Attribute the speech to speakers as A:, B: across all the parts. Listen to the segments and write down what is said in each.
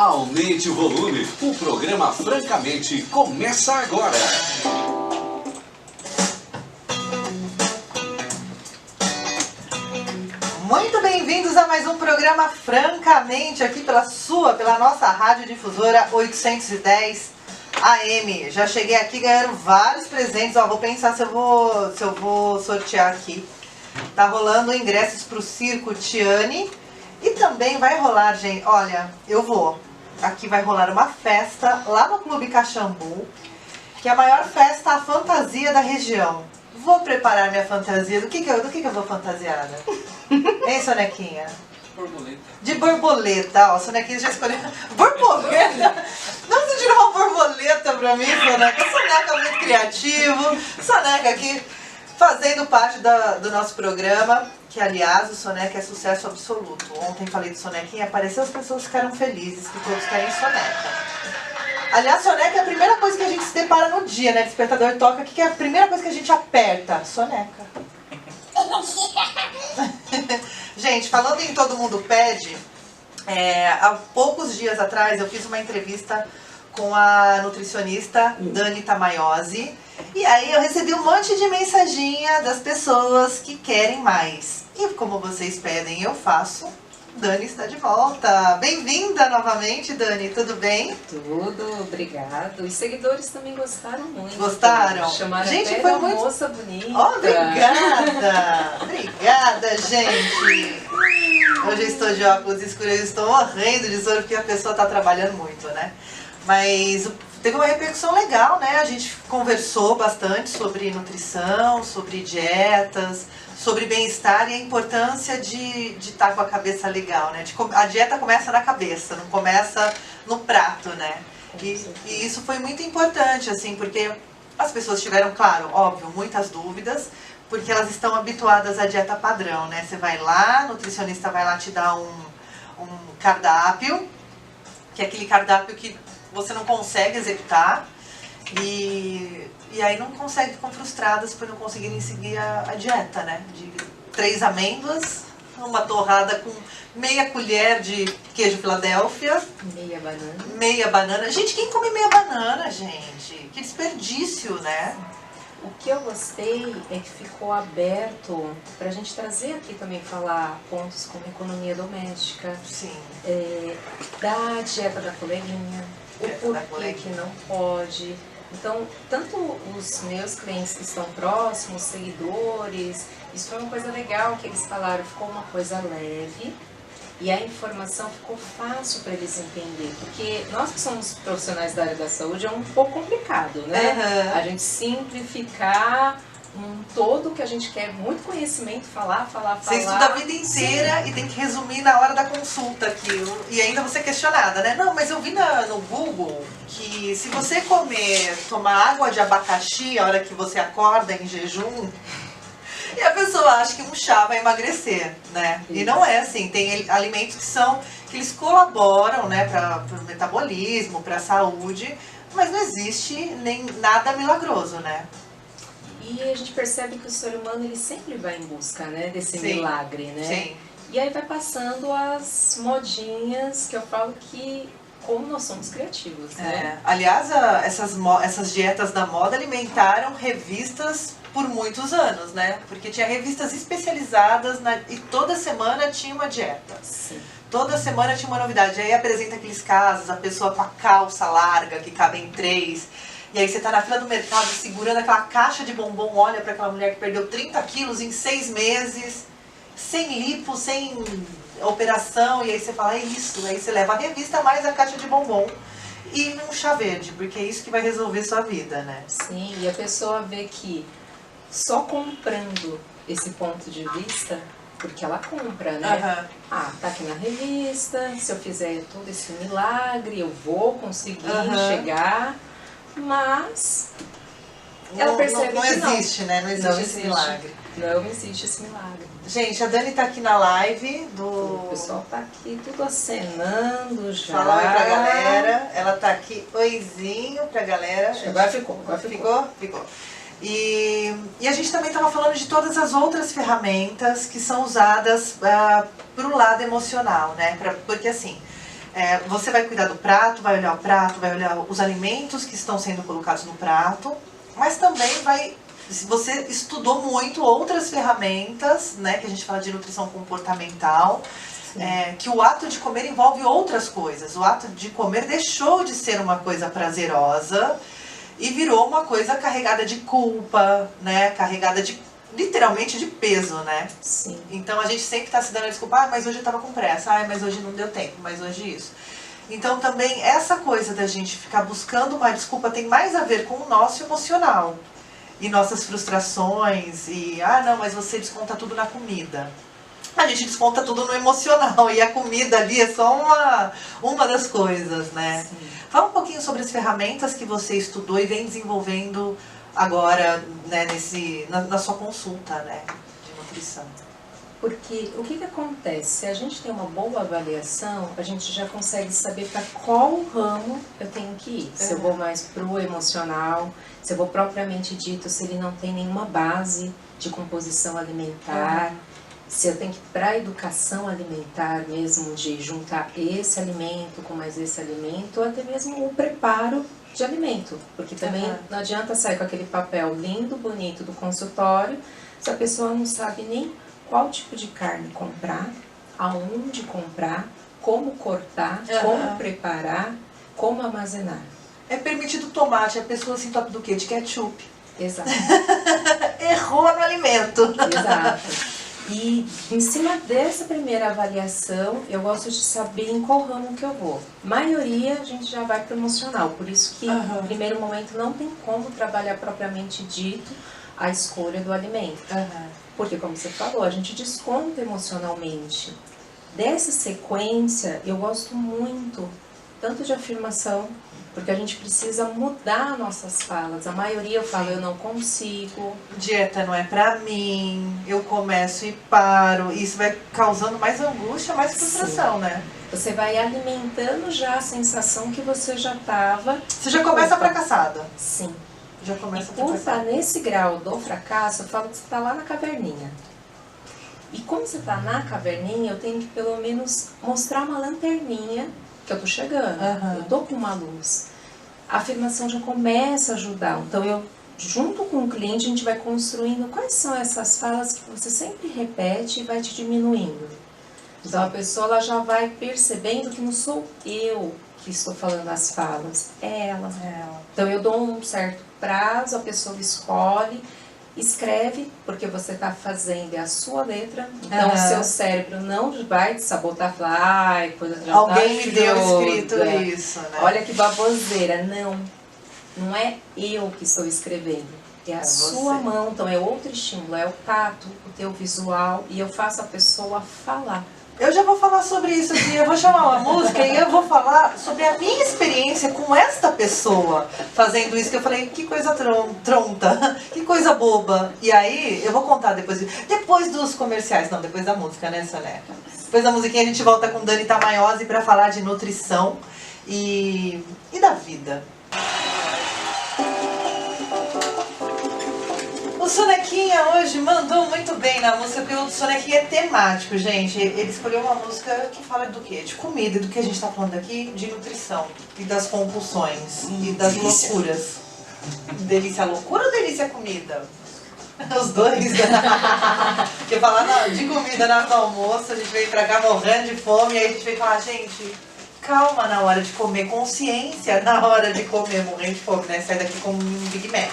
A: Aumente o volume, o programa Francamente começa agora.
B: Muito bem-vindos a mais um programa Francamente, aqui pela nossa rádio difusora 810 AM. Já cheguei aqui ganhando vários presentes, ó, vou pensar se eu vou sortear aqui. Tá rolando ingressos pro Circo Tiani e também vai rolar, gente, olha, aqui vai rolar uma festa lá no Clube Caxambu, que é a maior festa à fantasia da região. Vou preparar minha fantasia. Do que eu vou fantasiada? Hein, Sonequinha?
C: Borboleta.
B: De borboleta. Ó, Sonequinha já escolheu. Borboleta? Não se tirou uma borboleta pra mim, Soneca. Soneca é muito criativo. Soneca aqui fazendo parte do nosso programa, que aliás o Soneca é sucesso absoluto. Ontem falei de Sonequinha, apareceu, as pessoas ficaram felizes, que todos querem Soneca. Aliás, Soneca é a primeira coisa que a gente se depara no dia, né? Despertador toca, o que é a primeira coisa que a gente aperta? Soneca. Gente, falando em Todo Mundo Pede, há poucos dias atrás eu fiz uma entrevista com a nutricionista Dani Tamaiose. E aí eu recebi um monte de mensaginha das pessoas que querem mais. E como vocês pedem, eu faço. Dani está de volta. Bem-vinda novamente, Dani. Tudo bem?
D: Tudo, obrigado. Os seguidores também gostaram muito.
B: Gostaram?
D: Chamaram
B: gente,
D: até
B: foi
D: uma
B: muito...
D: moça bonita.
B: Oh, obrigada! Obrigada, gente! Hoje eu estou de óculos escuros, eu estou morrendo de sono porque a pessoa está trabalhando muito, né? Mas teve uma repercussão legal, né? A gente conversou bastante sobre nutrição, sobre dietas, sobre bem-estar e a importância de estar com a cabeça legal, né? A dieta começa na cabeça, não começa no prato, né? E isso foi muito importante, assim, porque as pessoas tiveram, claro, óbvio, muitas dúvidas, porque elas estão habituadas à dieta padrão, né? Você vai lá, a nutricionista vai lá te dar um cardápio, que é aquele cardápio que você não consegue executar e aí não consegue, ficam frustradas por não conseguirem seguir a dieta, né? De 3 amêndoas, uma torrada com meia colher de queijo Filadélfia. Meia banana. Gente, quem come meia banana, gente? Que desperdício, né?
D: O que eu gostei é que ficou aberto pra gente trazer aqui também, falar pontos como economia doméstica.
B: Sim.
D: Da dieta da coleguinha. O porquê que não pode. Então, tanto os meus clientes que estão próximos, seguidores, isso foi uma coisa legal que eles falaram, ficou uma coisa leve e a informação ficou fácil para eles entenderem, porque nós que somos profissionais da área da saúde é um pouco complicado, né? A gente simplificar um todo que a gente quer muito conhecimento, falar.
B: Você estuda a vida inteira. Sim. E tem que resumir na hora da consulta aquilo. E ainda você é questionada, né? Não, mas eu vi no Google que se você tomar água de abacaxi a hora que você acorda em jejum, e a pessoa acha que um chá vai emagrecer, né? Isso. E não é assim. Tem alimentos que eles colaboram, né, para o metabolismo, para a saúde, mas não existe nem nada milagroso, né?
D: E a gente percebe que o ser humano ele sempre vai em busca, né, desse milagre, né?
B: Sim.
D: E aí vai passando as modinhas, que eu falo que como nós somos criativos, né?
B: Aliás, essas dietas da moda alimentaram revistas por muitos anos, né? Porque tinha revistas especializadas e toda semana tinha uma dieta.
D: Sim.
B: Toda semana tinha uma novidade. Aí apresenta aqueles casos, a pessoa com a calça larga, que cabe em 3... E aí você tá na fila do mercado segurando aquela caixa de bombom, olha para aquela mulher que perdeu 30 quilos em 6 meses, sem lipo, sem operação, e aí você fala, é isso. Aí você leva a revista mais a caixa de bombom e um chá verde, porque é isso que vai resolver sua vida, né?
D: Sim, e a pessoa vê que só comprando esse ponto de vista, porque ela compra, né? Ah, tá aqui na revista, se eu fizer todo esse milagre, eu vou conseguir chegar... Mas ela percebe
B: não
D: que
B: existe, né? Não existe esse milagre.
D: Não existe esse milagre.
B: Gente, a Dani tá aqui na live
D: O pessoal tá aqui tudo acenando já.
B: Fala oi pra galera. Ela tá aqui, oizinho pra galera.
D: Agora ficou.
B: Ficou. E a gente também estava falando de todas as outras ferramentas que são usadas pro lado emocional, né? Porque assim, Você vai cuidar do prato, vai olhar os alimentos que estão sendo colocados no prato, mas também você estudou muito outras ferramentas, né, que a gente fala de nutrição comportamental, que o ato de comer envolve outras coisas. O ato de comer deixou de ser uma coisa prazerosa e virou uma coisa carregada de culpa, né, carregada literalmente de peso, né?
D: Sim.
B: Então a gente sempre está se dando a desculpa, mas hoje eu estava com pressa, mas hoje não deu tempo, mas hoje isso. Então também essa coisa da gente ficar buscando uma desculpa tem mais a ver com o nosso emocional. E nossas frustrações, não, mas você desconta tudo na comida. A gente desconta tudo no emocional, e a comida ali é só uma das coisas, né? Sim. Fala um pouquinho sobre as ferramentas que você estudou e vem desenvolvendo agora, né, na sua consulta, né, de nutrição.
D: Porque o que acontece? Se a gente tem uma boa avaliação, a gente já consegue saber para qual ramo eu tenho que ir. Se eu vou mais pro emocional, se eu vou propriamente dito, se ele não tem nenhuma base de composição alimentar, se eu tenho que ir para a educação alimentar mesmo, de juntar esse alimento com mais esse alimento, ou até mesmo o preparo de alimento. Porque também não adianta sair com aquele papel lindo, bonito do consultório, se a pessoa não sabe nem qual tipo de carne comprar, aonde comprar, como cortar, como preparar, como armazenar.
B: É permitido tomate, a pessoa se entope do quê? De ketchup.
D: Exato.
B: Errou no alimento.
D: Exato. E em cima dessa primeira avaliação, eu gosto de saber em qual ramo que eu vou. Maioria a gente já vai para o emocional, por isso que no primeiro momento não tem como trabalhar propriamente dito a escolha do alimento. Porque, como você falou, a gente desconta emocionalmente. Dessa sequência, eu gosto muito, tanto de afirmação, porque a gente precisa mudar nossas falas. A maioria eu falo, eu não consigo.
B: Dieta não é pra mim, eu começo e paro. Isso vai causando mais angústia, mais frustração, né?
D: Você vai alimentando já a sensação que você já estava...
B: Você já começa fracassada.
D: Sim.
B: Já começa
D: e por estar nesse grau do fracasso, eu falo que você está lá na caverninha. E como você está na caverninha, eu tenho que pelo menos mostrar uma lanterninha que eu tô chegando, eu tô com uma luz. A afirmação já começa a ajudar. Então eu, junto com o cliente, a gente vai construindo quais são essas falas que você sempre repete e vai te diminuindo. Então a pessoa ela já vai percebendo que não sou eu que estou falando as falas, é ela. Então eu dou um certo prazo, a pessoa escolhe, escreve, porque você está fazendo a sua letra, então o seu cérebro não vai te sabotar, falar, ai, coisa já
B: alguém me deu escrito isso, né?
D: Olha que baboseira. Não é eu que estou escrevendo, é a sua mão, então é outro estímulo, é o tato, o teu visual, e eu faço a pessoa falar.
B: Eu já vou falar sobre isso aqui, eu vou chamar uma música e eu vou falar sobre a minha experiência com esta pessoa fazendo isso, que eu falei, que coisa tronta, que coisa boba. E aí, eu vou contar depois dos comerciais, não, depois da música, né, Soneca? Depois da musiquinha a gente volta com Dani Tamaiose pra falar de nutrição e da vida. O Sonequinha hoje mandou muito bem na música, porque o Sonequinha é temático, gente. Ele escolheu uma música que fala do quê? De comida, do que a gente tá falando aqui, de nutrição. E das compulsões, e das
A: delícia.
B: loucuras. Delícia loucura ou delícia comida? Os dois. Porque falar de comida na hora do almoço, a gente veio pra cá morrendo de fome, e aí a gente veio falar, gente, calma na hora de comer, consciência na hora de comer, morrendo de fome, né? Sai daqui com um Big Mac.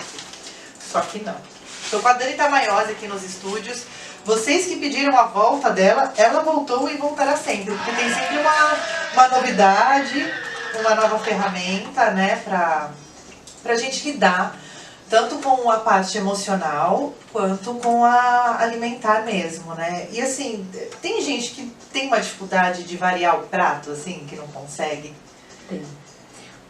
B: Só que não. Estou com a Dani Tamaiose aqui nos estúdios. Vocês que pediram a volta dela, ela voltou e voltará sempre. Porque tem sempre uma novidade, uma nova ferramenta, né, pra gente lidar, tanto com a parte emocional, quanto com a alimentar mesmo, né? E assim, tem gente que tem uma dificuldade de variar o prato, assim, que não consegue?
D: Tem.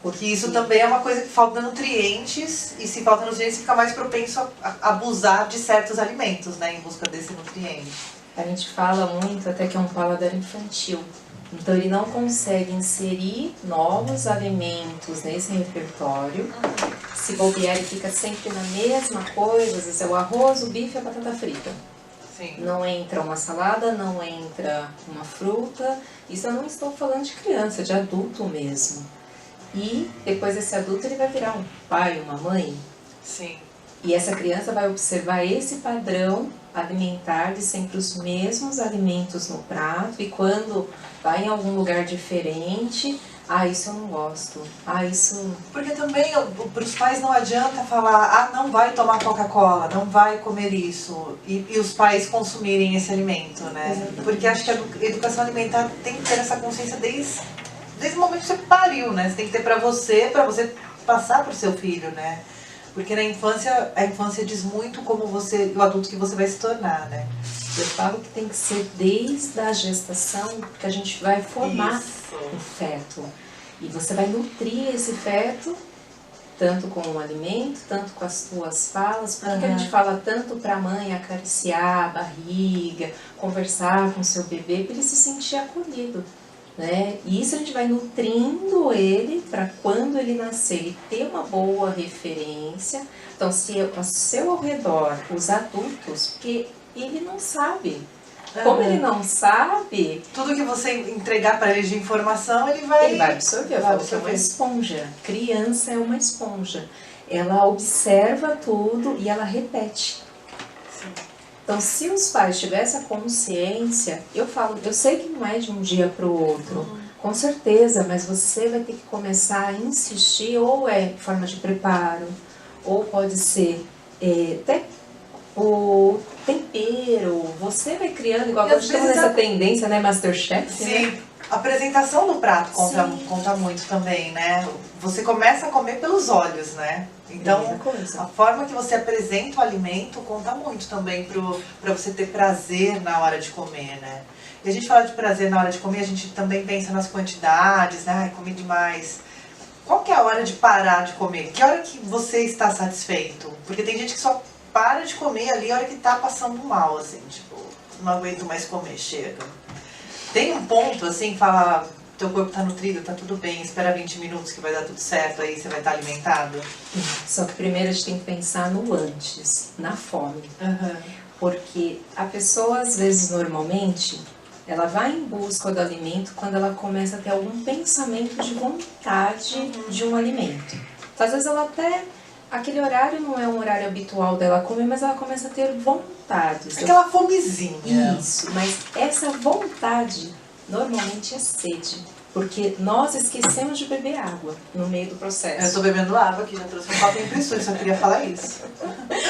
B: Porque isso também é uma coisa que falta nutrientes, e se falta nutrientes fica mais propenso a abusar de certos alimentos, né, em busca desse nutriente.
D: A gente fala muito até que é um paladar infantil. Então ele não consegue inserir novos alimentos nesse repertório. Se bobear, ele fica sempre na mesma coisa, às vezes é o arroz, o bife e a batata frita.
B: Sim.
D: Não entra uma salada, não entra uma fruta. Isso eu não estou falando de criança, de adulto mesmo. E depois desse adulto ele vai virar um pai, uma mãe.
B: Sim.
D: E essa criança vai observar esse padrão alimentar de sempre os mesmos alimentos no prato. E quando vai em algum lugar diferente, isso eu não gosto. Isso...
B: Porque também para os pais não adianta falar, não vai tomar Coca-Cola, não vai comer isso. E os pais consumirem esse alimento, né?
D: Exatamente.
B: Porque acho que a educação alimentar tem que ter essa consciência desde o momento que você pariu, né? Você tem que ter para você passar pro seu filho, né? Porque na infância, a infância diz muito como o adulto que você vai se tornar, né?
D: Eu falo que tem que ser desde a gestação, porque a gente vai formar o feto. E você vai nutrir esse feto, tanto com o alimento, tanto com as tuas falas. Por que a gente fala tanto para a mãe acariciar a barriga, conversar com o seu bebê, para ele se sentir acolhido? Né? E isso a gente vai nutrindo ele para quando ele nascer ele ter uma boa referência. Então, se ao seu redor, os adultos, porque ele não sabe. Como ele não sabe...
B: Tudo que você entregar para ele de informação, ele vai
D: absorver. Eu falo que é uma esponja. Criança é uma esponja. Ela observa tudo e ela repete.
B: Sim.
D: Então, se os pais tivessem a consciência, eu sei que não é de um dia para o outro, com certeza, mas você vai ter que começar a insistir, ou é forma de preparo, ou pode ser até o tempero, você vai criando, igual a gente tem essa tendência, né, Masterchef,
B: sim,
D: né?
B: A apresentação do prato conta muito também, né? Você começa a comer pelos olhos, né? Então, a forma que você apresenta o alimento conta muito também para você ter prazer na hora de comer, né? E a gente fala de prazer na hora de comer, a gente também pensa nas quantidades, né? Comi demais. Qual que é a hora de parar de comer? Que hora que você está satisfeito? Porque tem gente que só para de comer ali a hora que tá passando mal, assim, tipo, não aguento mais comer, chega. Tem um ponto, assim, fala, teu corpo tá nutrido, tá tudo bem, espera 20 minutos que vai dar tudo certo, aí você vai estar alimentado?
D: Só que primeiro a gente tem que pensar no antes, na fome. Porque a pessoa, às vezes, normalmente, ela vai em busca do alimento quando ela começa a ter algum pensamento de vontade de um alimento. Então, às vezes ela até... Aquele horário não é um horário habitual dela comer, mas ela começa a ter vontade.
B: Aquela fomezinha.
D: Isso, mas essa vontade normalmente é sede. Porque nós esquecemos de beber água no meio do processo.
B: Eu tô bebendo água aqui, já trouxe um copo impressor, só queria falar isso.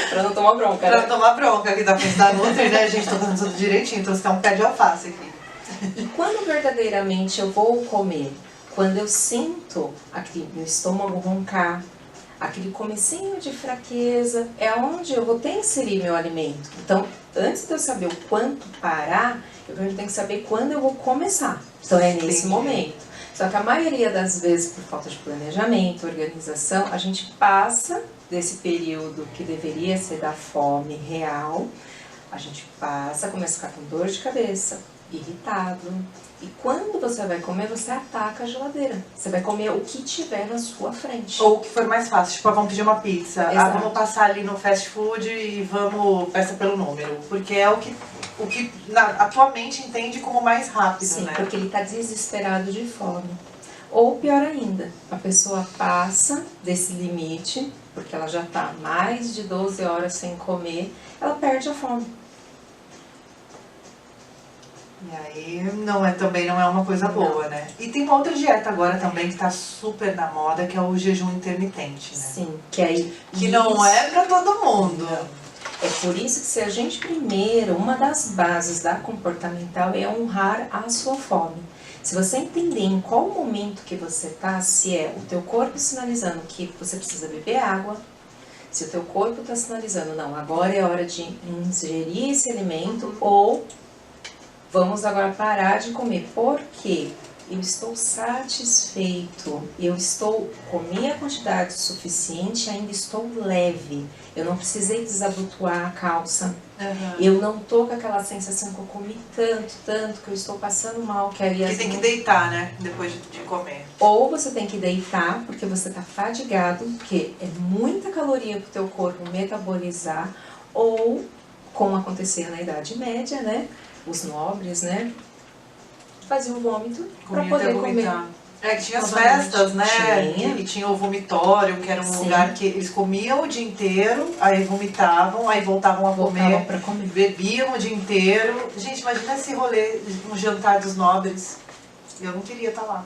D: Pra não tomar bronca,
B: Pra não tomar bronca aqui da frente da Nutri, né? A gente tá fazendo tudo direitinho, trouxe até um pé de alface aqui.
D: E quando verdadeiramente eu vou comer? Quando eu sinto aqui meu estômago roncar, aquele comecinho de fraqueza, é onde eu vou ter que inserir meu alimento. Então, antes de eu saber o quanto parar, eu tenho que saber quando eu vou começar. Então, é nesse momento. Só que a maioria das vezes, por falta de planejamento, organização, a gente passa desse período que deveria ser da fome real, a gente passa, começa a ficar com dor de cabeça, irritado. E quando você vai comer, você ataca a geladeira. Você vai comer o que tiver na sua frente.
B: Ou o que for mais fácil, tipo, vamos pedir uma pizza. Vamos passar ali no fast food e vamos peça pelo número. Porque é o que a tua mente entende como mais rápido,
D: Sim,
B: né?
D: porque ele está desesperado de fome. Ou pior ainda, a pessoa passa desse limite, porque ela já está mais de 12 horas sem comer, ela perde a fome.
B: E aí também não é uma coisa boa, né? E tem uma outra dieta agora também que tá super na moda, que é o jejum intermitente, né?
D: Sim, que
B: não é pra todo mundo.
D: É por isso que se a gente primeiro, uma das bases da comportamental é honrar a sua fome. Se você entender em qual momento que você tá, se é o teu corpo sinalizando que você precisa beber água, se o teu corpo está sinalizando, não, agora é hora de ingerir esse alimento, ou vamos agora parar de comer, porque eu estou satisfeito, comi a quantidade suficiente, ainda estou leve, eu não precisei desabotoar a calça, eu não tô com aquela sensação que eu comi tanto, que eu estou passando mal, que aí
B: tem que deitar, né, depois de comer.
D: Ou você tem que deitar, porque você está fadigado, porque é muita caloria para o teu corpo metabolizar, ou como acontecia na Idade Média, né? Os nobres, né? Faziam vômito para
B: Comia até
D: poder comer.
B: vomitar. É, que tinha as
D: Novamente.
B: festas, né?
D: Tinha.
B: E tinha o vomitório, que era um
D: Sim.
B: lugar que eles comiam o dia inteiro, aí vomitavam, aí voltavam a
D: Voltavam para comer.
B: bebiam o dia inteiro. Gente, imagina esse rolê, um jantar dos nobres. Eu não queria estar lá.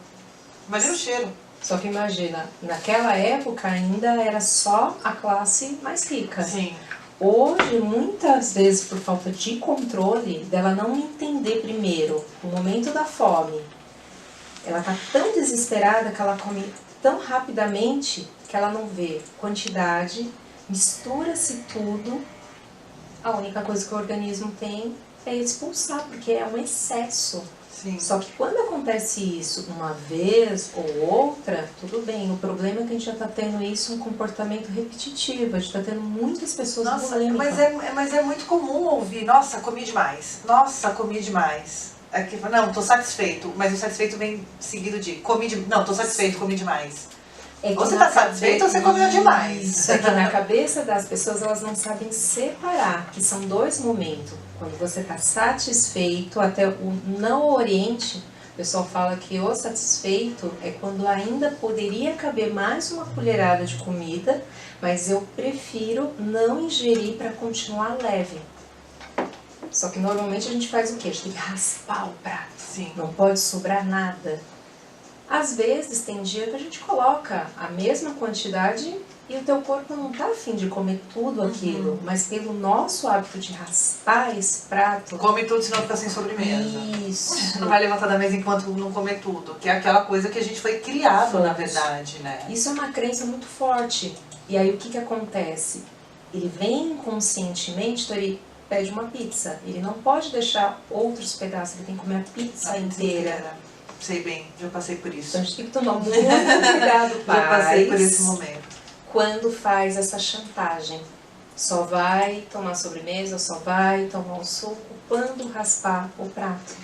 B: Imagina o cheiro.
D: Só que imagina, naquela época ainda era só a classe mais rica.
B: Sim.
D: Hoje, muitas vezes, por falta de controle, dela não entender primeiro o momento da fome, ela tá tão desesperada que ela come tão rapidamente que ela não vê quantidade, mistura-se tudo. A única coisa que o organismo tem é expulsar, porque é um excesso.
B: Sim.
D: Só que quando acontece isso uma vez ou outra, tudo bem. O problema é que a gente já está tendo isso, um comportamento repetitivo. A gente está tendo muitas pessoas
B: Nossa,
D: bulímicas.
B: mas é muito comum ouvir, nossa, comi demais. Nossa, comi demais. É que, não, tô satisfeito. Mas o satisfeito vem seguido de não, tô satisfeito, comi demais.
D: É que
B: Ou você
D: na
B: tá satisfeito ou você comeu demais.
D: Isso, é que na cabeça das pessoas elas não sabem separar, que são dois momentos. Quando você está satisfeito, até o não oriente, o pessoal fala que o satisfeito é quando ainda poderia caber mais uma colherada de comida, mas eu prefiro não ingerir para continuar leve. Só que normalmente a gente faz o quê? A gente tem que raspar o prato.
B: Sim.
D: Não pode sobrar nada. Às vezes tem dia que a gente coloca a mesma quantidade e o teu corpo não tá afim de comer tudo aquilo, mas pelo nosso hábito de raspar esse prato...
B: Come tudo, senão fica sem sobremesa.
D: Isso.
B: Não vai levantar da mesa enquanto não comer tudo. Que é aquela coisa que a gente foi criado, na verdade, né?
D: Isso é uma crença muito forte. E aí o que acontece? Ele vem inconscientemente, então ele pede uma pizza. Ele não pode deixar outros pedaços, ele tem que comer a pizza inteira.
B: Sei bem, já passei por isso.
D: Então a gente tem que tomar muito cuidado, pais.
B: Já passei por esse momento.
D: Quando faz essa chantagem. Só vai tomar sobremesa, só vai tomar um suco quando raspar o prato.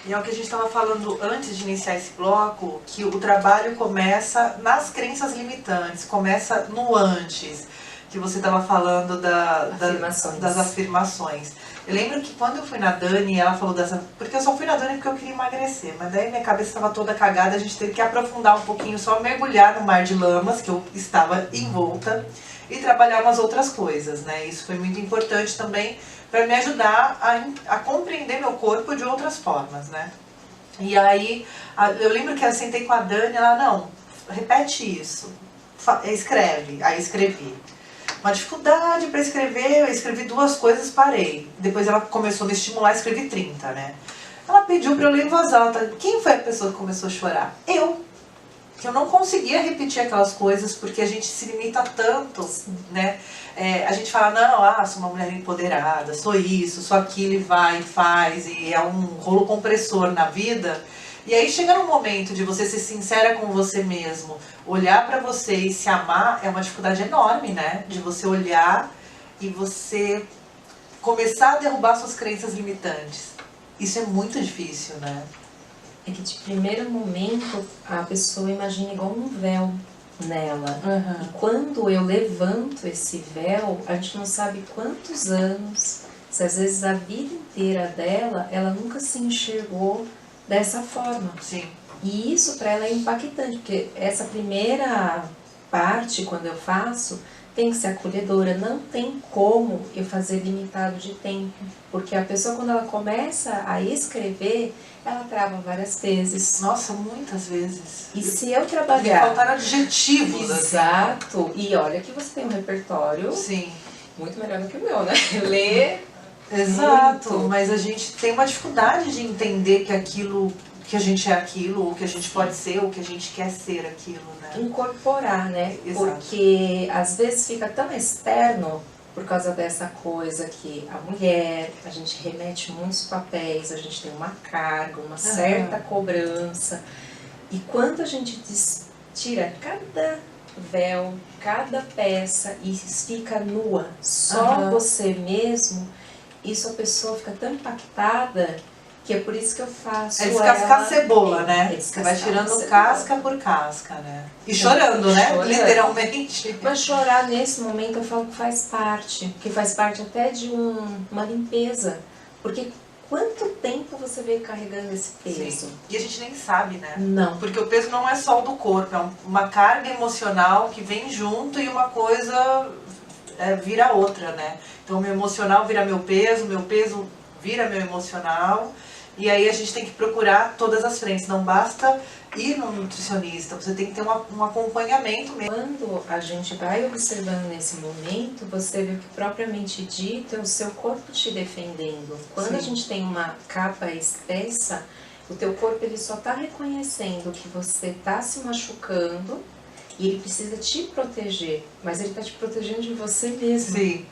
B: E é o que a gente estava falando antes de iniciar esse bloco, que o trabalho começa nas crenças limitantes, começa no antes, que você estava falando das afirmações. Eu lembro que quando eu fui na Dani, ela falou dessa... Porque eu só fui na Dani porque eu queria emagrecer, mas daí minha cabeça estava toda cagada, a gente teve que aprofundar um pouquinho, só mergulhar no mar de lamas, que eu estava envolta, e trabalhar umas outras coisas, né? Isso foi muito importante também para me ajudar a compreender meu corpo de outras formas, né? E aí, eu lembro que eu sentei com a Dani, ela, não, repete isso, escreve. Aí escrevi. Uma dificuldade para escrever, eu escrevi 2 coisas, parei. Depois ela começou a me estimular, escrevi 30, né? Ela pediu para eu ler em voz alta. Quem foi a pessoa que começou a chorar? Eu. Que eu não conseguia repetir aquelas coisas porque a gente se limita tanto, né? A gente fala, não, sou uma mulher empoderada, sou isso, sou aquilo, e vai, e faz, e é um rolo compressor na vida. E aí chega num momento de você ser sincera com você mesmo, olhar pra você e se amar, é uma dificuldade enorme, né? De você olhar e você começar a derrubar suas crenças limitantes. Isso é muito difícil, né?
D: É que de primeiro momento a pessoa imagina igual um véu nela.
B: Uhum.
D: E quando eu levanto esse véu, a gente não sabe quantos anos, se às vezes a vida inteira dela, ela nunca se enxergou dessa forma.
B: Sim.
D: E isso para ela é impactante, porque essa primeira parte, quando eu faço, tem que ser acolhedora. Não tem como eu fazer limitado de tempo, porque a pessoa, quando ela começa a escrever, ela trava várias vezes.
B: Nossa, muitas vezes.
D: E se eu
B: Me
D: trabalhar...
B: faltaram adjetivos, assim.
D: Exato. E olha que você tem um repertório
B: Sim.
D: muito melhor do que o meu, né? Ler...
B: Exato,
D: muito.
B: mas a gente tem uma dificuldade de entender que aquilo, que a gente é aquilo, ou que a gente pode ser, ou que a gente quer ser aquilo, né?
D: Incorporar, né?
B: Exato.
D: Porque às vezes fica tão externo por causa dessa coisa que a mulher, a gente remete muitos papéis, a gente tem uma carga, uma certa cobrança. E quando a gente tira cada véu, cada peça e fica nua, só você mesmo, isso a pessoa fica tão impactada que Que é por isso que eu faço
B: É descascar
D: ela...
B: cebola, né?
D: É
B: Você vai tirando
D: cebola.
B: casca por casca, né? E chorando, né?
D: Chorando.
B: Literalmente.
D: Mas chorar nesse momento eu falo que faz parte. Que faz parte até de uma limpeza. Porque quanto tempo você veio carregando esse peso?
B: Sim. E a gente nem sabe, né?
D: Não.
B: Porque o peso não é só o do corpo, é uma carga emocional que vem junto e uma coisa vira outra, né? Então o meu emocional vira meu peso vira meu emocional. E aí a gente tem que procurar todas as frentes. Não basta ir no nutricionista, você tem que ter um acompanhamento mesmo.
D: Quando a gente vai observando nesse momento, você vê que propriamente dito é o seu corpo te defendendo. Quando
B: Sim.
D: a gente tem uma capa espessa, o teu corpo ele só está reconhecendo que você está se machucando e ele precisa te proteger, mas ele está te protegendo de você mesmo.
B: Sim.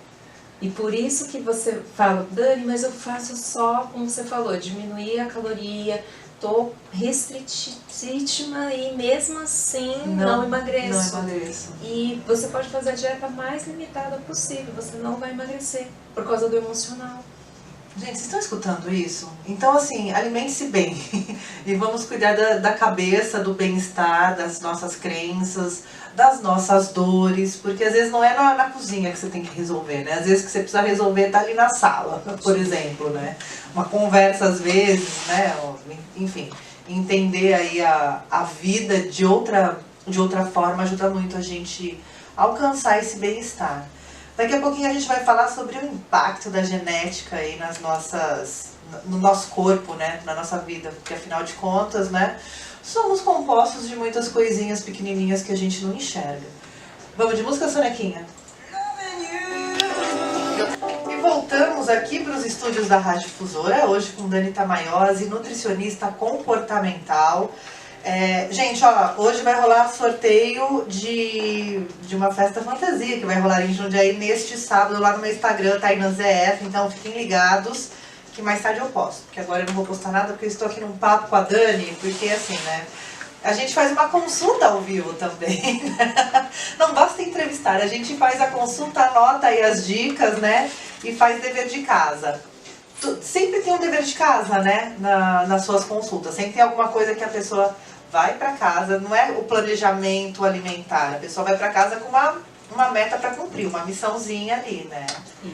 D: E por isso que você fala, Dani, mas eu faço só, como você falou, diminuir a caloria, tô restritíssima e mesmo assim não emagreço.
B: Não emagreço.
D: E você pode fazer a dieta mais limitada possível, você não vai emagrecer por causa do emocional.
B: Gente, vocês estão escutando isso? Então, assim, alimente-se bem. E vamos cuidar da cabeça, do bem-estar, das nossas crenças, das nossas dores. Porque às vezes não é na cozinha que você tem que resolver, né? Às vezes que você precisa resolver tá ali na sala, por exemplo, né? Uma conversa às vezes, né? Enfim, entender aí a vida de outra forma ajuda muito a gente a alcançar esse bem-estar. Daqui a pouquinho a gente vai falar sobre o impacto da genética aí no nosso corpo, né, na nossa vida, porque afinal de contas, né, somos compostos de muitas coisinhas pequenininhas que a gente não enxerga. Vamos de música, Sonequinha? E voltamos aqui para os estúdios da Rádio Difusora, hoje com Dani Tamaiose, nutricionista comportamental. Gente, ó, hoje vai rolar sorteio de uma festa fantasia que vai rolar em Jundiaí neste sábado lá no meu Instagram, TainãZF, então fiquem ligados que mais tarde eu posto, porque agora eu não vou postar nada porque eu estou aqui num papo com a Dani, porque assim, né, a gente faz uma consulta ao vivo também, né? Não basta entrevistar, a gente faz a consulta, anota aí as dicas, né, e faz dever de casa. Sempre tem um dever de casa, né, nas suas consultas, sempre tem alguma coisa que a pessoa vai para casa, não é o planejamento alimentar, a pessoa vai para casa com uma meta para cumprir, uma missãozinha ali, né?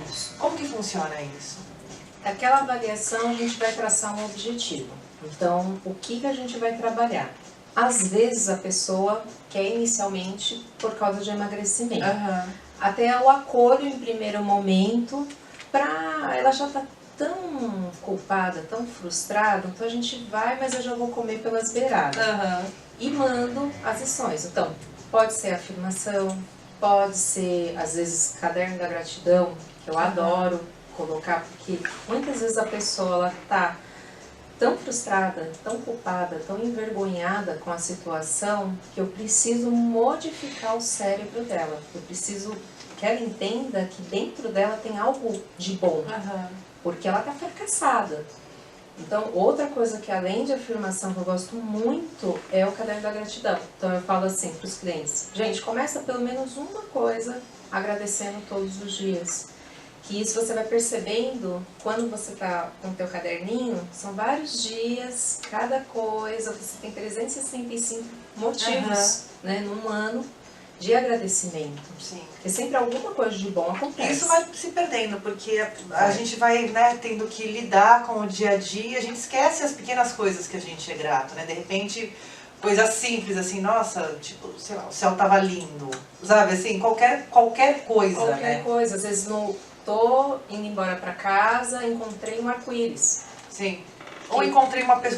D: Isso.
B: Como que funciona isso?
D: Aquela avaliação a gente vai traçar um objetivo. Então, o que a gente vai trabalhar? Às vezes a pessoa quer inicialmente por causa de emagrecimento.
B: Uhum.
D: Até o acolho em primeiro momento, ela já está tão culpada, tão frustrada, então a gente vai, mas eu já vou comer pelas beiradas.
B: Uhum.
D: E mando as lições. Então, pode ser afirmação, pode ser, às vezes, caderno da gratidão, que eu adoro colocar, porque muitas vezes a pessoa ela tá tão frustrada, tão culpada, tão envergonhada com a situação, que eu preciso modificar o cérebro dela. Eu preciso que ela entenda que dentro dela tem algo de bom.
B: Uhum.
D: Porque ela tá fracassada. Então, outra coisa que além de afirmação que eu gosto muito é o caderno da gratidão. Então eu falo assim para os clientes, gente, começa pelo menos uma coisa agradecendo todos os dias. Que isso você vai percebendo quando você tá com o teu caderninho, são vários dias, cada coisa, você tem 365 motivos, né, num ano de agradecimento.
B: Sim.
D: Porque sempre alguma coisa de bom acontece.
B: Isso vai se perdendo, porque a gente vai, né, tendo que lidar com o dia a dia, a gente esquece as pequenas coisas que a gente é grato, né? De repente, coisas simples, assim, nossa, tipo, sei lá, o céu tava lindo, sabe, assim, qualquer coisa,
D: Qualquer
B: né?
D: coisa, às vezes tô indo embora pra casa, encontrei um arco-íris.
B: Sim. Ou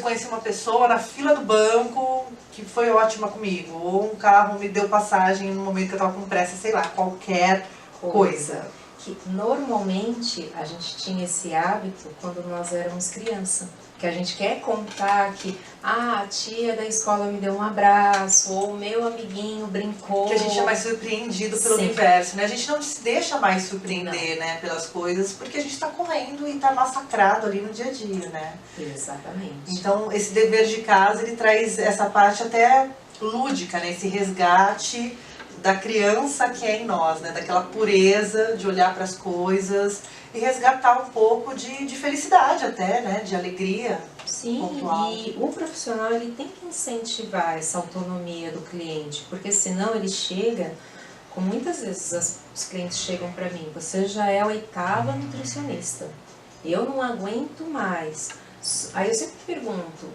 B: conheci uma pessoa na fila do banco que foi ótima comigo. Ou um carro me deu passagem no momento que eu tava com pressa, sei lá, qualquer coisa.
D: Que normalmente a gente tinha esse hábito quando nós éramos criança. Que a gente quer contar que a tia da escola me deu um abraço, ou o meu amiguinho brincou.
B: Que a gente é mais surpreendido pelo universo, né? A gente não se deixa mais surpreender, né, pelas coisas, porque a gente tá correndo e tá massacrado ali no dia a dia, né?
D: Exatamente.
B: Então, esse dever de casa, ele traz essa parte até lúdica, né? Esse resgate da criança que é em nós, né? Daquela pureza de olhar para as coisas e resgatar um pouco de felicidade até, né? De alegria.
D: Sim,
B: pontual.
D: e o profissional ele tem que incentivar essa autonomia do cliente, porque senão ele chega, como muitas vezes os clientes chegam para mim, você já é a 8ª nutricionista, eu não aguento mais. Aí eu sempre pergunto,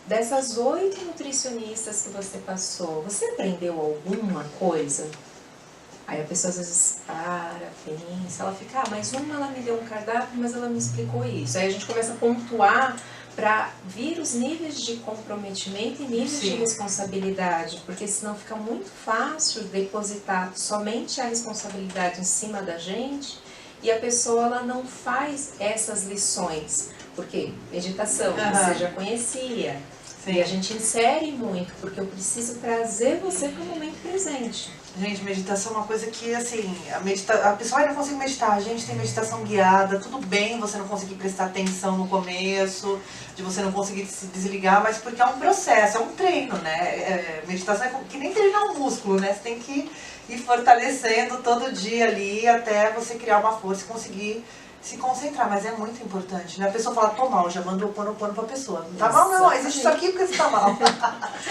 D: dessas 8 nutricionistas que você passou, você aprendeu alguma coisa? Aí a pessoa às vezes para, pensa, ela fica, mas uma ela me deu um cardápio, mas ela me explicou isso. Aí a gente começa a pontuar para vir os níveis de comprometimento e níveis de responsabilidade, porque senão fica muito fácil depositar somente a responsabilidade em cima da gente e a pessoa ela não faz essas lições, porque meditação você já conhecia. Sim. E a gente insere muito, porque eu preciso trazer você para o momento presente.
B: Gente, meditação é uma coisa que, assim, a pessoa não consegue meditar. A gente tem meditação guiada, tudo bem você não conseguir prestar atenção no começo, de você não conseguir se desligar, mas porque é um processo, é um treino, né? Meditação é que nem treinar um músculo, né? Você tem que ir fortalecendo todo dia ali até você criar uma força e conseguir se concentrar, mas é muito importante, né? A pessoa fala, tô mal, já manda o Ho'oponopono pra pessoa. Não tá mal não, existe isso aqui porque você tá mal.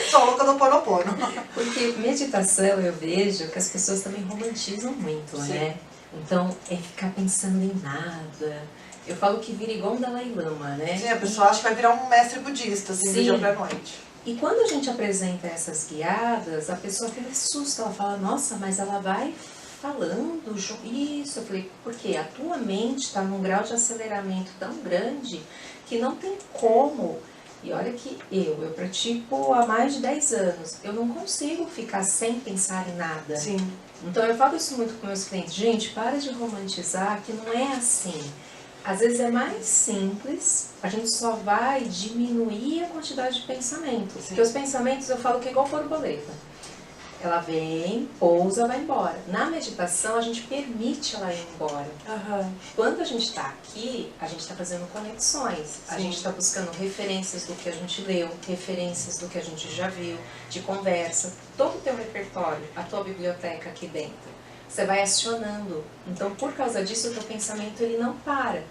B: Só louca do Ho'oponopono.
D: Porque meditação eu vejo que as pessoas também romantizam muito, né? Então é ficar pensando em nada. Eu falo que vira igual um Dalai Lama, né?
B: Sim, a pessoa acha que vai virar um mestre budista, assim, do dia pra noite.
D: E quando a gente apresenta essas guiadas, a pessoa fica susto, ela fala, nossa, mas ela vai falando isso. Eu falei, porque a tua mente está num grau de aceleramento tão grande que não tem como. E olha que eu pratico há mais de 10 anos, eu não consigo ficar sem pensar em nada.
B: Sim.
D: Então eu falo isso muito com meus clientes, gente, para de romantizar que não é assim. Às vezes é mais simples, a gente só vai diminuir a quantidade de pensamentos. Porque os pensamentos eu falo que é igual borboleta. Ela vem, pousa, vai embora. Na meditação, a gente permite ela ir embora. Quando a gente está aqui, a gente está fazendo conexões. A gente está buscando referências do que a gente leu, referências do que a gente já viu, de conversa. Todo o teu repertório, a tua biblioteca aqui dentro. Você vai acionando. Então, por causa disso, o teu pensamento ele não para.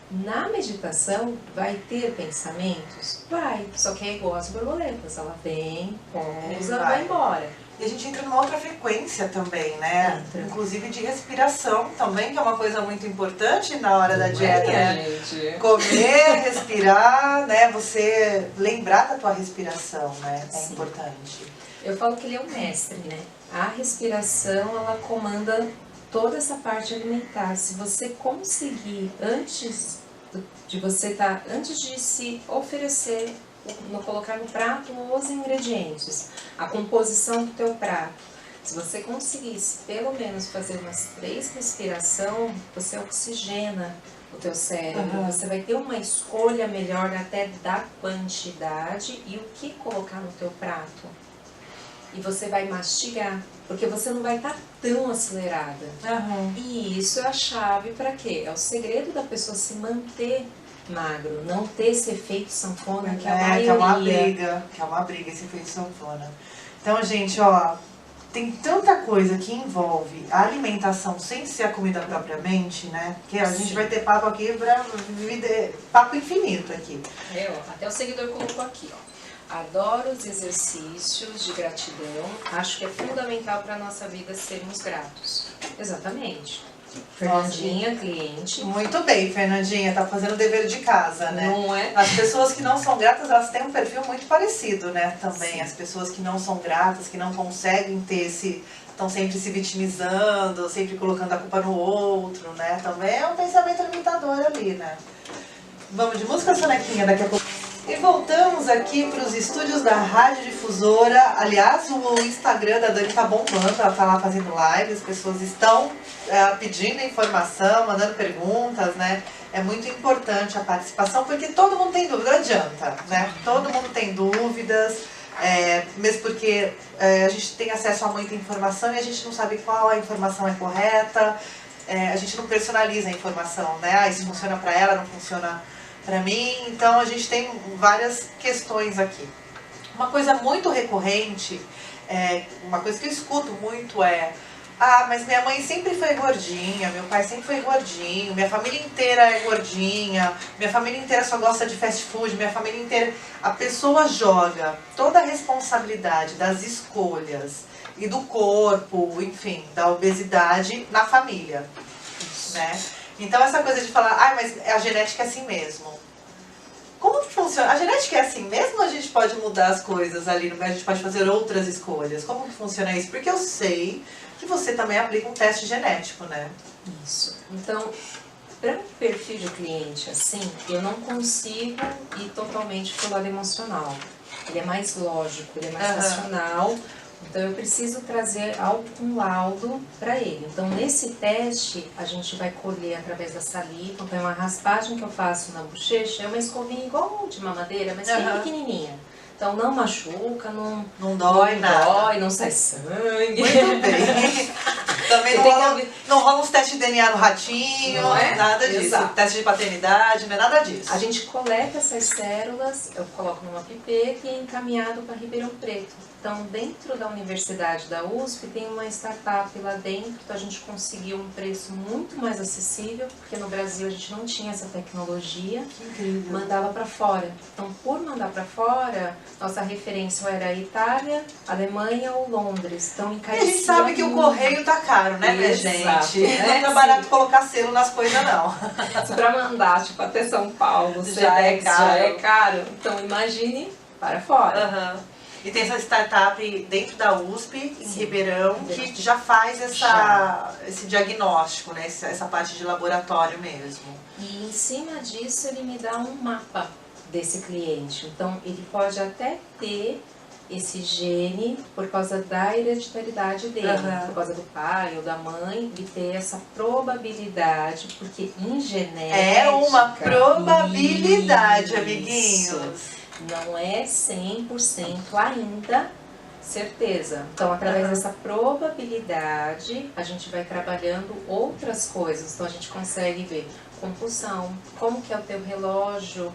D: Na meditação, vai ter pensamentos? Vai. Só que é igual as borboletas. Ela vem, pousa, vai embora.
B: E a gente entra numa outra frequência também, né? Inclusive de respiração também, que é uma coisa muito importante na hora da dieta, né? Gente. Comer, respirar, né? Você lembrar da tua respiração, né? É importante.
D: Eu falo que ele é um mestre, né? A respiração, ela comanda toda essa parte alimentar. Se você conseguir, antes de se oferecer, colocar no prato os ingredientes, a composição do teu prato. Se você conseguisse pelo menos fazer umas 3 respirações, você oxigena o teu cérebro, você vai ter uma escolha melhor até da quantidade e o que colocar no teu prato. E você vai mastigar, porque você não vai estar tão acelerada. E isso é a chave para quê? É o segredo da pessoa se manter magro, não ter esse efeito sanfona que a maioria...
B: Que é uma briga esse efeito sanfona. Então, gente, ó, tem tanta coisa que envolve a alimentação sem ser a comida propriamente, né? Que a gente vai ter papo aqui pra papo infinito aqui.
D: Até o seguidor colocou aqui, ó. Adoro os exercícios de gratidão, acho que é fundamental para a nossa vida sermos gratos. Exatamente. Fernandinha, cliente.
B: Muito bem, Fernandinha, tá fazendo o dever de casa, né?
D: Não é?
B: As pessoas que não são gratas, elas têm um perfil muito parecido, né? Também, as pessoas que não são gratas, que não conseguem ter estão sempre se vitimizando, sempre colocando a culpa no outro, né? Também é um pensamento limitador ali, né? Vamos de música, Sonequinha, daqui a pouco. E voltamos aqui para os estúdios da Rádio Difusora. Aliás, o Instagram da Dani tá bombando, ela tá lá fazendo live, as pessoas estão pedindo informação, mandando perguntas, né? É muito importante a participação, porque todo mundo tem dúvida, não adianta, né? Todo mundo tem dúvidas, mesmo porque a gente tem acesso a muita informação e a gente não sabe qual a informação é correta, a gente não personaliza a informação, né? Isso funciona para ela, não funciona para mim, então a gente tem várias questões aqui. Uma coisa muito recorrente Uma coisa que eu escuto muito é: ah, mas minha mãe sempre foi gordinha, meu pai sempre foi gordinho, minha família inteira é gordinha, minha família inteira só gosta de fast food, minha família inteira... A pessoa joga toda a responsabilidade das escolhas e do corpo, enfim, da obesidade na família, né? Então essa coisa de falar: ah, mas a genética é assim mesmo. Como que funciona? A genética é assim mesmo, ou a gente pode mudar as coisas ali no meio, a gente pode fazer outras escolhas? Como que funciona isso? Porque eu sei que você também aplica um teste genético, né?
D: Isso. Então, para um perfil de cliente assim, eu não consigo ir totalmente pro lado emocional. Ele é mais lógico, ele é mais racional. Então eu preciso trazer algum laudo para ele. Então nesse teste a gente vai colher através da saliva. Então é uma raspagem que eu faço na bochecha, é uma escovinha igual de mamadeira, mas bem pequenininha. Então não machuca,
B: não dói nada.
D: Dói, não sai sangue.
B: Muito bem. Também não rola uns testes de DNA no ratinho, nada disso.
D: Exato.
B: Teste de paternidade, não é nada disso.
D: A gente coleta essas células, eu coloco numa pipeta e é encaminhado para Ribeirão Preto. Então, dentro da Universidade da USP, tem uma startup lá dentro, então a gente conseguiu um preço muito mais acessível, porque no Brasil a gente não tinha essa tecnologia.
B: Que incrível.
D: Mandava para fora. Então, por mandar para fora, nossa referência era a Itália, Alemanha ou Londres. Então, encarecia.
B: E a gente sabe que o correio tá caro, né, minha gente? Não é barato colocar selo nas coisas, não.
D: Para mandar, tipo, até São Paulo,
B: já é
D: caro. Então, imagine para fora.
B: E tem essa startup dentro da USP, em Ribeirão, que já faz esse diagnóstico, né? Essa parte de laboratório mesmo.
D: E em cima disso ele me dá um mapa desse cliente. Então ele pode até ter esse gene por causa da hereditariedade dele, por causa do pai ou da mãe, de ter essa probabilidade, porque em genética...
B: É uma probabilidade, amiguinhos.
D: Não é 100% ainda certeza. Então, através dessa probabilidade, a gente vai trabalhando outras coisas. Então, a gente consegue ver compulsão, como que é o teu relógio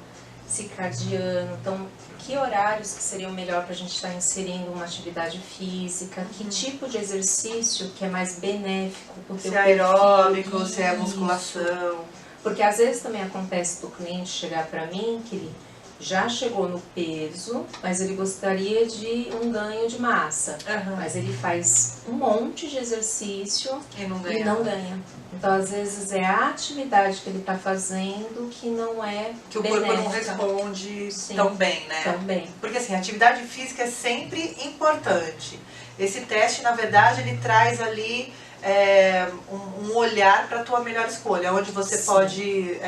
D: circadiano, então, que horários que seriam melhor para a gente estar inserindo uma atividade física, que tipo de exercício que é mais benéfico para o teu
B: perfil. Se é aeróbico, se é musculação.
D: Porque às vezes também acontece do cliente chegar para mim que ele já chegou no peso, mas ele gostaria de um ganho de massa. Mas ele faz um monte de exercício e não ganha. Então, às vezes, é a atividade que ele está fazendo que não é
B: que o corpo não responde tão bem, né?
D: Tão bem.
B: Porque, assim, a atividade física é sempre importante. Esse teste, na verdade, ele traz ali um olhar para a tua melhor escolha, onde você pode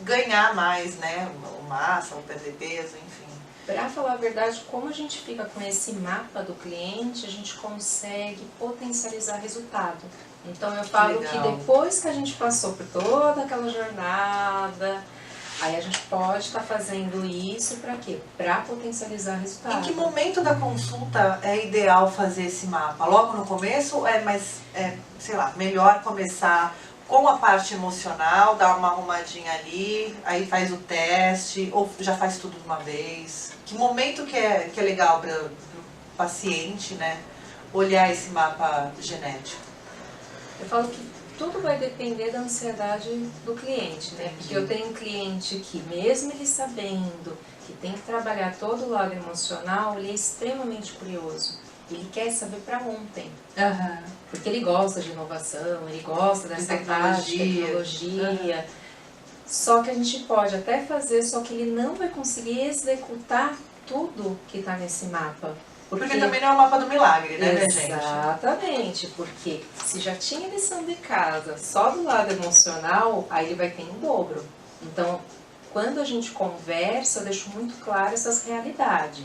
B: ganhar mais, né? Massa, ou perder peso, enfim.
D: Para falar a verdade, como a gente fica com esse mapa do cliente, a gente consegue potencializar resultado. Então eu falo que depois que a gente passou por toda aquela jornada, aí a gente pode estar fazendo isso para quê? Para potencializar resultado.
B: Em que momento da consulta é ideal fazer esse mapa? Logo no começo ou sei lá, melhor começar com a parte emocional, dar uma arrumadinha ali, aí faz o teste, ou já faz tudo de uma vez? Que momento que é legal para o paciente, né, olhar esse mapa genético?
D: Eu falo que tudo vai depender da ansiedade do cliente, né? Porque eu tenho um cliente que, mesmo ele sabendo que tem que trabalhar todo o lado emocional, ele é extremamente curioso. Ele quer saber para ontem. Porque ele gosta de inovação, ele gosta dessa parte de tecnologia. Só que a gente pode até fazer, só que ele não vai conseguir executar tudo que está nesse mapa.
B: Porque também não é o mapa do milagre, né, minha gente?
D: Exatamente, porque se já tinha lição de casa só do lado emocional, aí ele vai ter em dobro. Então, quando a gente conversa, eu deixo muito claro essas realidades.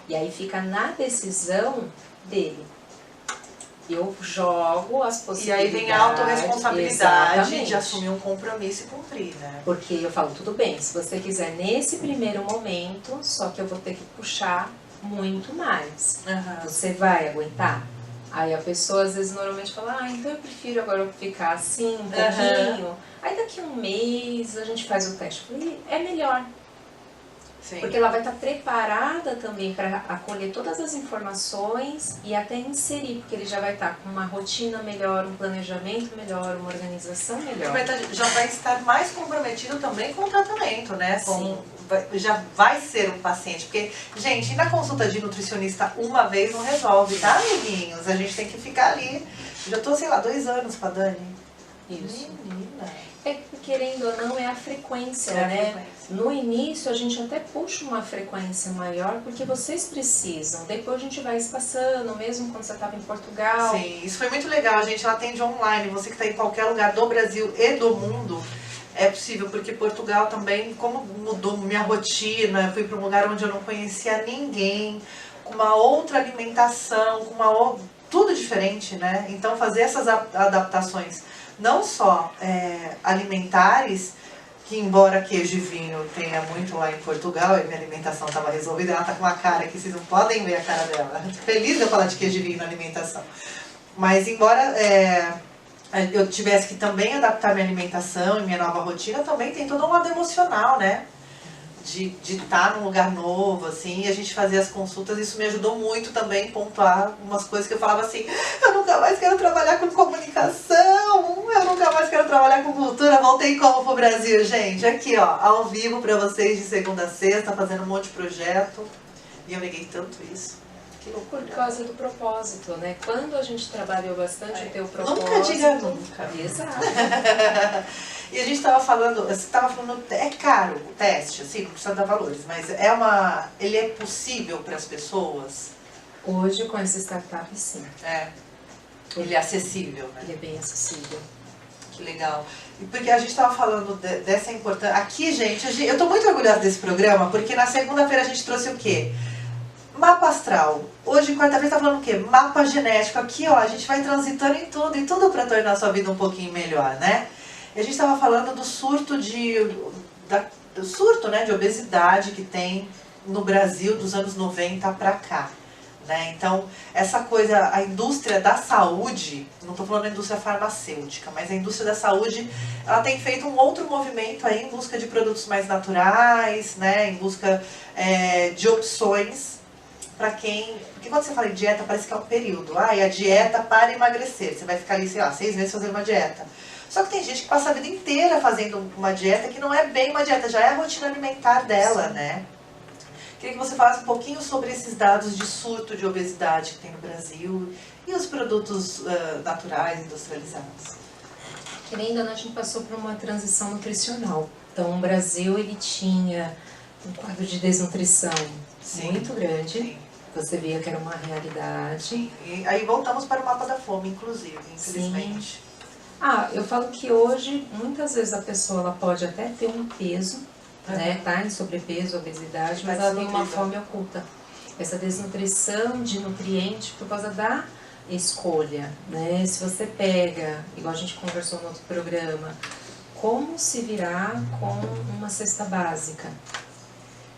D: E aí fica na decisão dele. Eu jogo as possibilidades.
B: E aí vem a autorresponsabilidade de assumir um compromisso e cumprir, né?
D: Porque eu falo, tudo bem, se você quiser nesse primeiro momento, só que eu vou ter que puxar muito mais. Você vai aguentar? Aí a pessoa às vezes normalmente fala, então eu prefiro agora ficar assim um pouquinho. Aí daqui a um mês a gente faz o teste. Eu falei, é melhor.
B: Sim.
D: Porque ela vai estar preparada também para acolher todas as informações e até inserir, porque ele já vai estar com uma rotina melhor, um planejamento melhor, uma organização melhor.
B: Já vai estar mais comprometido também com o tratamento, né?
D: Sim.
B: Já vai ser um paciente. Porque, gente, ir na consulta de nutricionista uma vez não resolve, tá, amiguinhos? A gente tem que ficar ali. Eu já tô, sei lá, 2 anos com a Dani.
D: Isso.
B: Menina.
D: É que, querendo ou não, é a frequência,
B: É a
D: né?
B: frequência.
D: No início a gente até puxa uma frequência maior porque vocês precisam. Depois a gente vai espaçando, mesmo quando você estava em Portugal.
B: Sim, isso foi muito legal, gente. Ela atende online. Você que está em qualquer lugar do Brasil e do mundo, é possível, porque Portugal também, como mudou minha rotina, eu fui para um lugar onde eu não conhecia ninguém, com uma outra alimentação, com tudo diferente, né? Então fazer essas adaptações, não só alimentares, que embora queijo e vinho tenha muito lá em Portugal, e minha alimentação estava resolvida, ela tá com uma cara que vocês não podem ver a cara dela. Feliz de eu falar de queijo e vinho na alimentação. Mas embora eu tivesse que também adaptar minha alimentação e minha nova rotina, também tem todo um lado emocional, né? De estar num lugar novo, assim, e a gente fazer as consultas, isso me ajudou muito também a pontuar umas coisas que eu falava assim, eu nunca mais quero trabalhar com comunicação, eu nunca mais quero trabalhar com cultura, voltei como pro Brasil, gente, aqui ó, ao vivo pra vocês de segunda a sexta, fazendo um monte de projeto, e eu neguei tanto isso. Que loucura.
D: Por causa do propósito, né? Quando a gente trabalhou bastante o teu propósito...
B: Nunca diga nunca.
D: Exato.
B: E a gente estava falando, você estava falando, é caro o teste, assim, não precisa dar valores, mas ele é possível para as pessoas?
D: Hoje, com essa startup, sim.
B: Ele é acessível, né?
D: Ele é bem acessível.
B: Que legal. E porque a gente estava falando dessa importância. Aqui, gente, eu estou muito orgulhosa desse programa, porque na segunda-feira a gente trouxe o quê? Mapa astral. Hoje, quarta-feira, tá falando o quê? Mapa genético. Aqui, ó, a gente vai transitando em tudo, e tudo para tornar a sua vida um pouquinho melhor, né? E a gente estava falando do surto né, de obesidade que tem no Brasil dos anos 90 para cá. Né? Então, essa coisa, a indústria da saúde, não estou falando da indústria farmacêutica, mas a indústria da saúde, ela tem feito um outro movimento aí em busca de produtos mais naturais, né, em busca de opções para quem... Porque quando você fala em dieta, parece que é um período. E a dieta para emagrecer. Você vai ficar ali, sei lá, 6 meses fazendo uma dieta. Só que tem gente que passa a vida inteira fazendo uma dieta que não é bem uma dieta, já é a rotina alimentar dela, né? Queria que você falasse um pouquinho sobre esses dados de surto de obesidade que tem no Brasil e os produtos naturais, industrializados.
D: Querendo ou não, a gente passou por uma transição nutricional. Então, o Brasil, ele tinha um quadro de desnutrição muito grande.
B: Sim.
D: Você via que era uma realidade.
B: Sim. E aí voltamos para o mapa da fome, inclusive, infelizmente.
D: Sim. Eu falo que hoje, muitas vezes a pessoa ela pode até ter um peso, né, tá em sobrepeso, obesidade, mas ela tem uma fome oculta. Essa desnutrição de nutriente por causa da escolha, né? Se você pega, igual a gente conversou no outro programa, como se virar com uma cesta básica.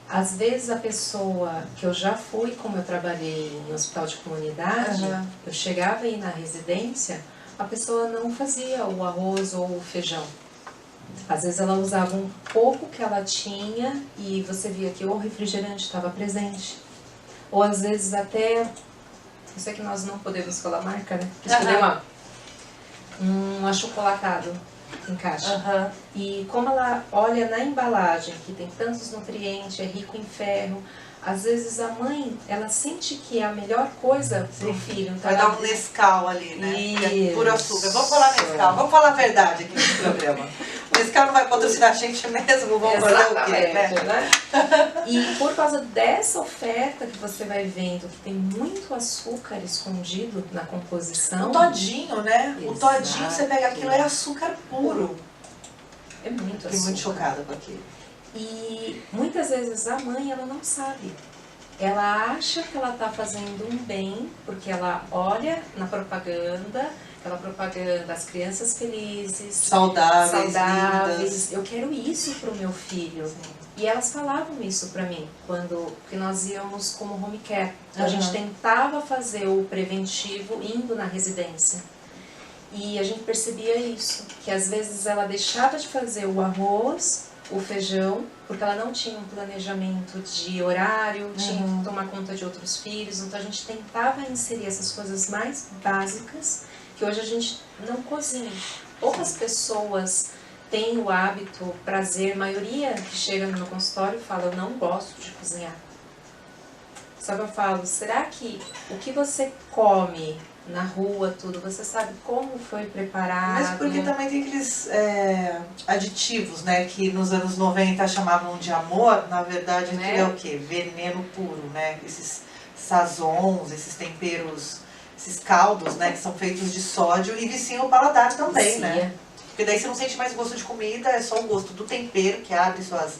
D: Às vezes a pessoa, que eu já fui, como eu trabalhei em hospital de comunidade, eu chegava aí na residência, a pessoa não fazia o arroz ou o feijão. Às vezes ela usava um pouco que ela tinha e você via que o refrigerante estava presente. Ou às vezes até, eu sei que nós não podemos falar marca, né? Escolher um achocolatado em caixa. E como ela olha na embalagem, que tem tantos nutrientes, é rico em ferro, às vezes a mãe, ela sente que é a melhor coisa pro filho. Então
B: vai dar um Nescau ali, né?
D: Isso.
B: Puro açúcar. Vamos falar Nescau, vamos falar a verdade aqui nesse programa. O Nescau não vai patrocinar a gente mesmo, vamos fazer o quê, né?
D: E por causa dessa oferta que você vai vendo, que tem muito açúcar escondido na composição.
B: O todinho, né?
D: Exato.
B: O todinho, você pega aquilo, é açúcar puro.
D: É muito açúcar.
B: Fiquei muito chocada com aquilo.
D: E muitas vezes a mãe, ela não sabe. Ela acha que ela está fazendo um bem, porque ela olha na propaganda, aquela propaganda, as crianças felizes,
B: saudáveis, lindas.
D: Eu quero isso para o meu filho. Sim. E elas falavam isso para mim, porque nós íamos como home care. Então, a gente tentava fazer o preventivo indo na residência. E a gente percebia isso, que às vezes ela deixava de fazer o arroz o feijão, porque ela não tinha um planejamento de horário, tinha que tomar conta de outros filhos, então a gente tentava inserir essas coisas mais básicas que hoje a gente não cozinha. Poucas pessoas têm o hábito, o prazer, a maioria que chega no meu consultório fala, eu não gosto de cozinhar. Só que eu falo, será que o que você come na rua, tudo, você sabe como foi preparado?
B: Mas porque também tem aqueles aditivos, né, que nos anos 90 chamavam de amor, na verdade aquilo é o quê? Veneno puro, né? Esses sazons, esses temperos, esses caldos, né, que são feitos de sódio e viciam o paladar também, né? Porque daí você não sente mais gosto de comida, é só o gosto do tempero que abre suas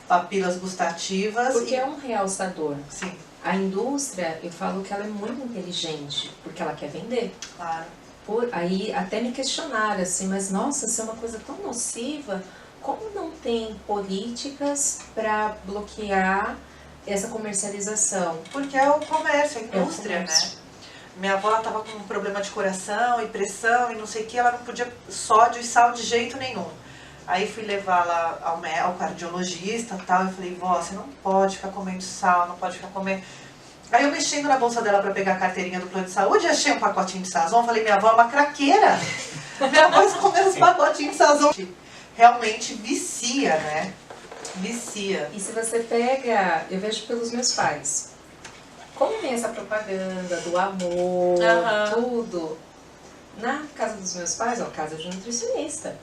B: papilas gustativas.
D: Porque é um realçador.
B: Sim.
D: A indústria, eu falo que ela é muito inteligente, porque ela quer vender.
B: Claro.
D: Aí até me questionaram assim, mas nossa, se é uma coisa tão nociva, como não tem políticas para bloquear essa comercialização?
B: Porque é o comércio, a indústria, né? Minha avó estava com um problema de coração e pressão e não sei o que, ela não podia sódio e sal de jeito nenhum. Aí fui levar lá ao cardiologista e tal, e falei, vó, você não pode ficar comendo sal, não pode ficar comendo... Aí eu mexendo na bolsa dela pra pegar a carteirinha do plano de saúde, achei um pacotinho de sazon, falei, minha avó é uma craqueira. Minha avó está comendo esse pacotinho de sazon. Realmente vicia, né? Vicia.
D: E se você pega, eu vejo pelos meus pais, como vem essa propaganda do amor, tudo, na casa dos meus pais, ó, casa de nutricionista.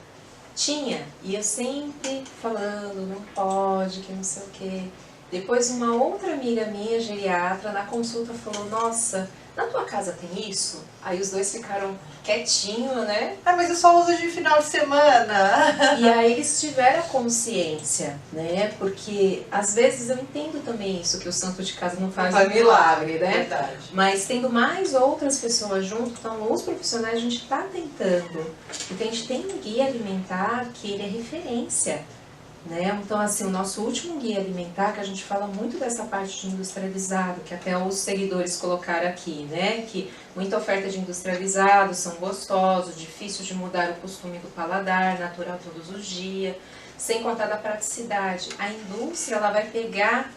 D: Tinha, e eu sempre falando, não pode, que não sei o quê. Depois uma outra amiga minha, geriatra, na consulta falou, nossa, na tua casa tem isso? Aí os dois ficaram quietinhos, né?
B: Ah, mas eu só uso de final de semana.
D: E aí eles tiveram consciência, né? Porque às vezes eu entendo também isso, que o santo de casa não faz um milagre, né?
B: Verdade.
D: Mas tendo mais outras pessoas junto, então os profissionais a gente está tentando. Porque a gente tem um guia alimentar que ele é referência. Né? Então, assim, o nosso último guia alimentar, que a gente fala muito dessa parte de industrializado, que até os seguidores colocaram aqui, né? Que muita oferta de industrializado, são gostosos, difícil de mudar o costume do paladar, natural todos os dias, sem contar da praticidade. A indústria, ela vai pegar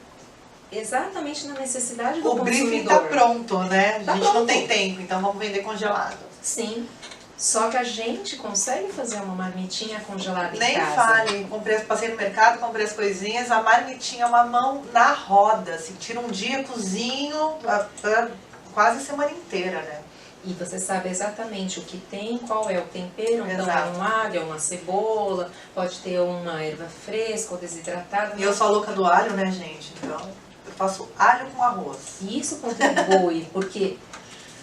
D: exatamente na necessidade do consumidor.
B: O briefing tá pronto, né?
D: Tá
B: a gente
D: pronto.
B: não tem tempo, então vamos vender congelado.
D: Sim. Só que a gente consegue fazer uma marmitinha congelada em
B: Nem
D: casa.
B: fale, passei no mercado, comprei as coisinhas, a marmitinha é uma mão na roda, assim, tira um dia, cozinho, quase a semana inteira, né?
D: E você sabe exatamente o que tem, qual é o tempero, então
B: Exato.
D: é um alho, é uma cebola, pode ter uma erva fresca ou desidratada.
B: E eu sou a louca do alho, né, gente? Então, eu faço alho com arroz.
D: E isso contribui, porque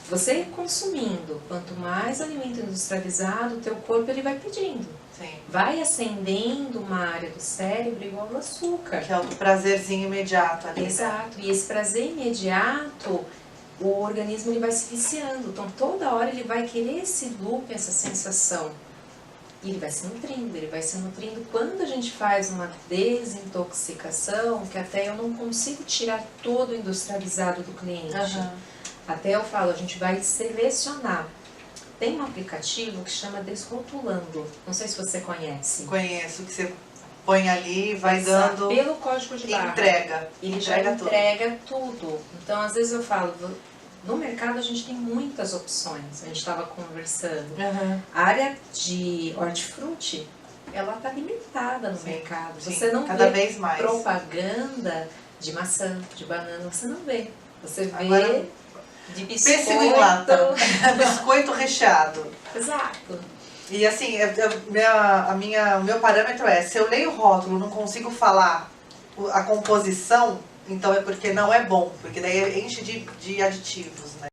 D: você consumindo, quanto mais alimento industrializado, o teu corpo ele vai pedindo.
B: Sim.
D: Vai acendendo uma área do cérebro igual o açúcar.
B: Que é o prazerzinho imediato ali.
D: Exato. E esse prazer imediato, o organismo ele vai se viciando. Então toda hora ele vai querer esse loop, essa sensação. E ele vai se nutrindo, ele vai se nutrindo. Quando a gente faz uma desintoxicação, que até eu não consigo tirar todo o industrializado do cliente. Até eu falo, a gente vai selecionar. Tem um aplicativo que chama Desrotulando. Não sei se você conhece.
B: Conheço, que você põe ali e vai dando...
D: Pelo código de barra.
B: Entrega.
D: Ele já entrega tudo. Então, às vezes eu falo, no mercado a gente tem muitas opções. A gente estava conversando. A área de hortifruti, ela está limitada no mercado. Você não
B: cada
D: vê
B: vez mais
D: propaganda de maçã, de banana. Você não vê. Você vê...
B: Agora,
D: de biscoito.
B: pêssego em lata, biscoito recheado.
D: Exato.
B: E assim, o meu parâmetro é, se eu leio o rótulo, não consigo falar a composição, então é porque não é bom, porque daí enche de aditivos, né?